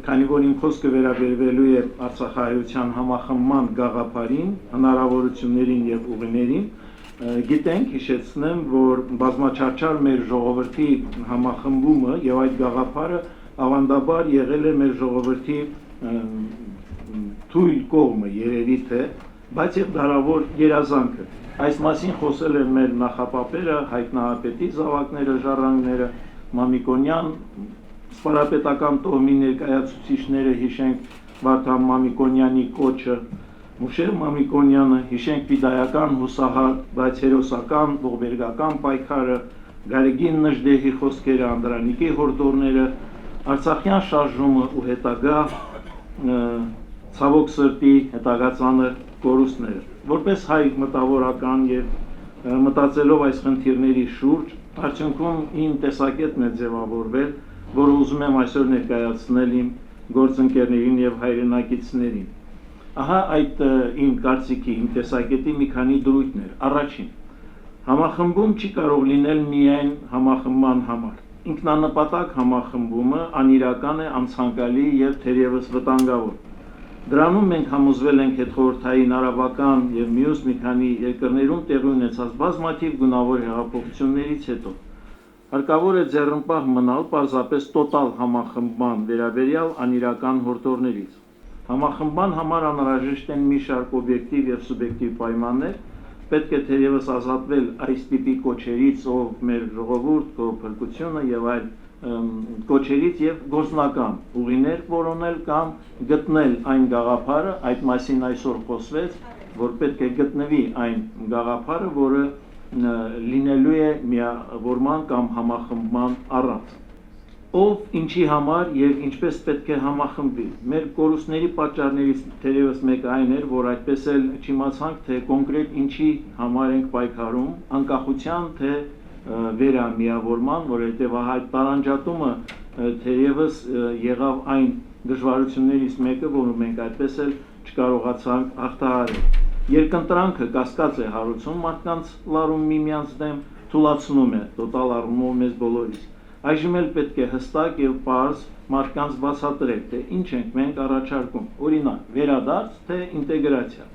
քանի որ իմ խոսքը վերաբերվելու է Արցախահայության համախմբման գաղափարին, հնարավորություններին եւ ուղիներին, գիտենք, հիշեցնեմ, որ բազմաչարչար մեր ժողովրդի համախմբումը եւ այդ գաղափարը ավանդաբար եղել է մեր ժողովրդի թույլ կողմը, երևի թե, բայց եւ դարավոր երազանքը։ Այս մասին խոսել են մեր նախապապերը, Հայկ Նահապետի զավակները, ժառանգները, Մամիկոնյան, սպարապետական տոհմի ներկայացուցիչները, հիշենք Վարդան Մամիկոնյանի կոչը, Մուշեր Մամիկոնյանը, հիշենք ֆիդայական, հուսահատ, բայց հերոսական, ողբերգական պայքարը, Գարեգին Նժդեհի խոսքերը, Անդրանիկի հորդորները, Արցախյան շարժումը ու հետագա ցավոք սրտի հետագա ծանր կորուստները։ Որպես հայ մտավորական եւ մտածելով այս խնդիրների շուրջ, արդյունքում իմ տեսակետն է ձևավորվել, որը ուզում եմ այսօր ներկայացնել իմ գործընկերներին եւ հայրենակիցներին։ Ահա այդ իմ կարծիքի, իմ տեսակետի մի քանի դրույթներ։ Առաջին, համախմբում չի կարող լինել միայն համախմբման համար։ Ինքնանպատակ համախմբումը անիրական է, անցանկալի եւ թերևս վտանգավոր։ Դրանում մենք համոզվել ենք հետխորհրդային արաբական եւ մյուս մի քանի երկրներում տեղի ունեցած բազմաթիվ գունավոր հեղափոխություններից հետո։ Հարկավոր է ձեռնպահ մնալ պարզապես տոտալ համախմբման վերաբերյալ անիրական հորդորներից։ Համախմբման համար անհրաժեշտ են մի շարք օբյեկտիվ եւ սուբյեկտիվ պայմաններ, պետք է թերևս ազատվել այս տիպի կոչերից, ով մեր ժողովուրդ, փրկությունը եւ այլ կոչերից եւ գործնական ուղիներ որոնել կամ գտնել այն գաղափարը, այդ մասին այսօր խոսվեց, որ պետք է գտնվի այն գաղափարը, որը լինելու է միավորման կամ համախմբման առանց։ Ով ինչի համար եւ ինչպես պետք է համախմբվի։ Մեր կորուստների պատճառներից թերևս մեկը այն էր, որ այդպես էլ չիմացանք, թե կոնկրետ ինչի համար ենք պայքարում, անկախության թե վերամիավորման, որովհետեւ այդ տարանջատումը թերևս եղավ այն դժվարություններից մեկը, որը մենք այդպես էլ չկարողացանք հաղթահարել։ Երկընտրանքը կասկած է հարուցում մարդկանց լարում միմյանց դեմ, թուլացնում է տոտալ առումով մեզ բոլորիս։ Այժմ էլ պետք է հստակ եւ պարզ մարդկանց բացատրել, թե ինչ ենք մենք առաջարկում։ Օրինակ, վերադարձ թե ինտեգրացիա։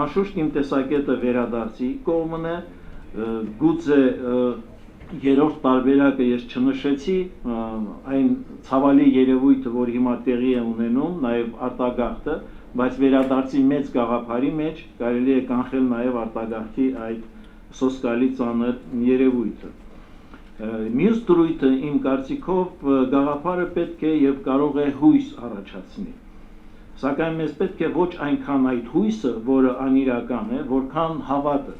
Անշուշտ իմ տեսակետը վերադարձի կողմն է, գուցե երրորդ տարբերակը ես չնշեցի, այն ցավալի երևույթը, որ հիմա տեղի է ունենում, նաեւ արտագաղթը, բայց վերադարձի մեծ գաղափարի մեջ կարելի է կանխել նաեւ արտագաղթի այդ սոսկալի ծանր երևույթը։ Մյուս դրույթը իմ կարծիքով գաղափարը պետք է եւ կարող է հույս առաջացնի։ Սակայն մեզ պետք է ոչ այնքան այդ հույսը, որը անիրական է, որքան հավատը։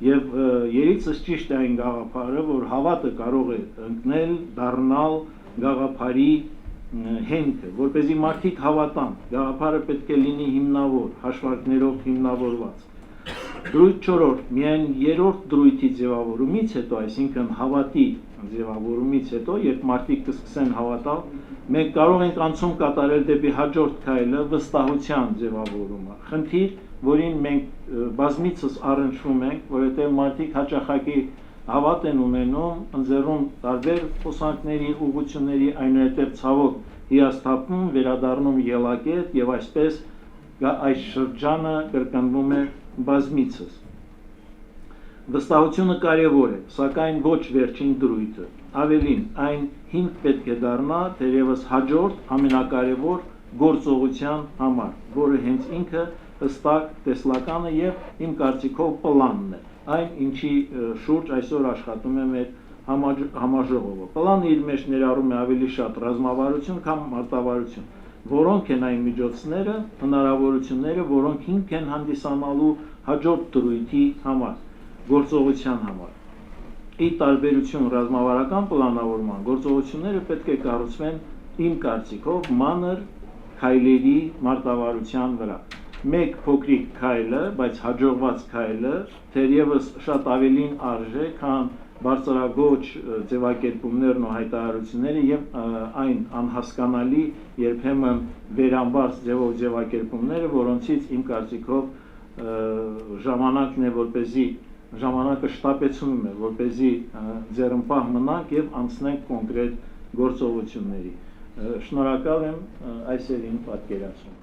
Եվ երիցս ճիշտ է այն գաղափարը, որ հավատը կարող է ընկնել, դառնալ գաղափարի հենքը, որպեսզի մարդիկ հավատան։ Գաղափարը պետք է լինի հիմնավոր, հաշվարկներով հիմնավորված։ Դրույթ 4, միայն երրորդ դրույթի ձևավորումից հետո, այսինքն հավատի ձևավորումից հետո, երբ մարդիկ կսկսեն հավատալ, մենք կարող ենք անցում կատարել դեպի հաջորդ քայլը վստահության ձևավորումը։ Խնդիր, որին մենք բազմիցս առնչվում ենք, որովհետև մարդիկ հաճախակի հավատ են ունենում, ընձեռում տարբեր խոսանքների, ուղղությունների, այնուհետև ցավոք հիասթափվում, վերադառնում ելակետ եւ այսպես այս շրջանը կրկնվում է բազմիցս։ Վստահությունը կարևոր է, սակայն ոչ վերջին դրույթը։ Ավելին, այն հիմք պետք է դառնա թերևս հաջորդ ամենակարևոր գործողության համար, որը հենց ինքը հստակ տեսլականը եւ իմ կարծիքով պլանն է։ Այն ինչի շուրջ այսօր աշխատում է մեր համաժողովը։ Պլանը իր մեջ ներառում է ավելի շատ ռազմավարություն, քան մարտավարություն, որոնք են այն միջոցները, հնարավորությունները, որոնք հիմք են հանդիսանալու հաջորդ դրույթի համար, գործողության համար։ Ի տարբերություն ռազմավարական պլանավորման, գործողությունները պետք է կառուցվեն իմ կարծիքով մանր քայլերի մարտավարության վրա։ Մեկ փոքրիկ քայլը, բայց հաջողված քայլը թերևս շատ ավելին արժե, քան բարձրագոչ ձևակերպումներն ու հայտարարությունները եւ այն անհասկանալի երբեմն վերամբարձ ձևով ձևակերպումները, որոնցից իմ կարծիքով ժամանակն է, որպեսզի ժամանակը շտապեցնում է, որպեսզի ձեռնպահ մնանք եւ անցնենք կոնկրետ գործողությունների։ Շնորհակալ եմ այս երին պատկերացում։